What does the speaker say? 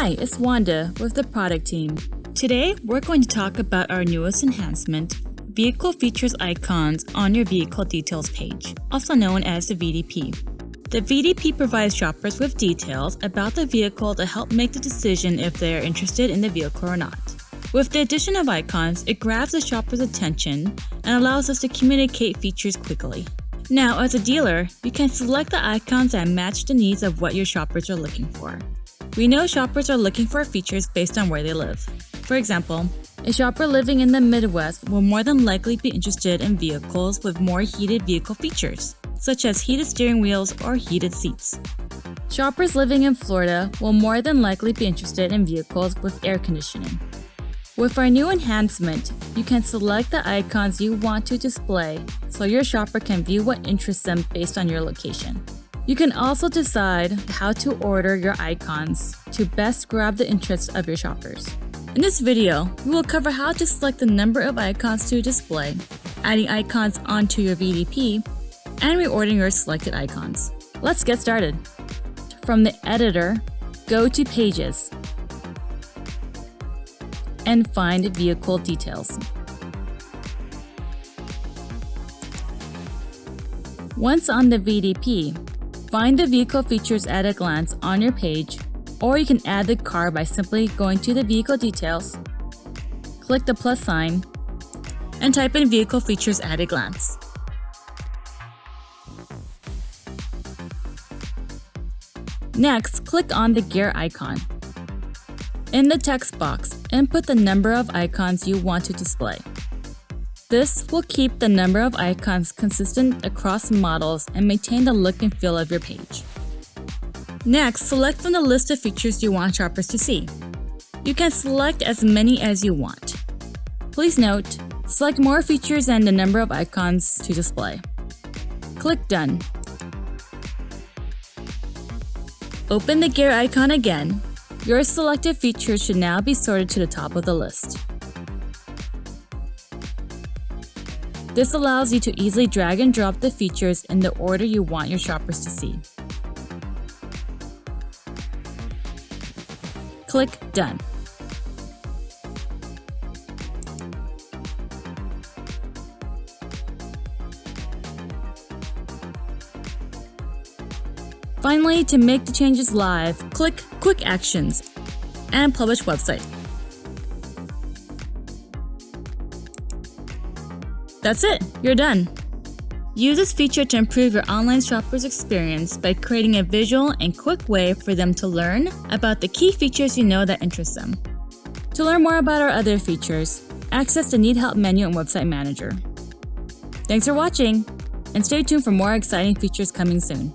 Hi, it's Wanda with the product team. Today, we're going to talk about our newest enhancement, Vehicle Features Icons on your Vehicle Details page, also known as the VDP. The VDP provides shoppers with details about the vehicle to help make the decision if they are interested in the vehicle or not. With the addition of icons, it grabs the shopper's attention and allows us to communicate features quickly. Now, as a dealer, you can select the icons that match the needs of what your shoppers are looking for. We know shoppers are looking for features based on where they live. For example, a shopper living in the Midwest will more than likely be interested in vehicles with more heated vehicle features, such as heated steering wheels or heated seats. Shoppers living in Florida will more than likely be interested in vehicles with air conditioning. With our new enhancement, you can select the icons you want to display so your shopper can view what interests them based on your location. You can also decide how to order your icons to best grab the interest of your shoppers. In this video, we will cover how to select the number of icons to display, adding icons onto your VDP, and reordering your selected icons. Let's get started. From the editor, go to Pages and find Vehicle Details. Once on the VDP, find the Vehicle Features at a Glance on your page, or you can add the car by simply going to the Vehicle Details, click the plus sign, and type in Vehicle Features at a Glance. Next, click on the gear icon. In the text box, input the number of icons you want to display. This will keep the number of icons consistent across models and maintain the look and feel of your page. Next, select from the list of features you want shoppers to see. You can select as many as you want. Please note, select more features than the number of icons to display. Click Done. Open the gear icon again. Your selected features should now be sorted to the top of the list. This allows you to easily drag and drop the features in the order you want your shoppers to see. Click Done. Finally, to make the changes live, click Quick Actions and Publish Website. That's it, you're done. Use this feature to improve your online shopper's experience by creating a visual and quick way for them to learn about the key features you know that interest them. To learn more about our other features, access the Need Help menu in Website Manager. Thanks for watching, and stay tuned for more exciting features coming soon.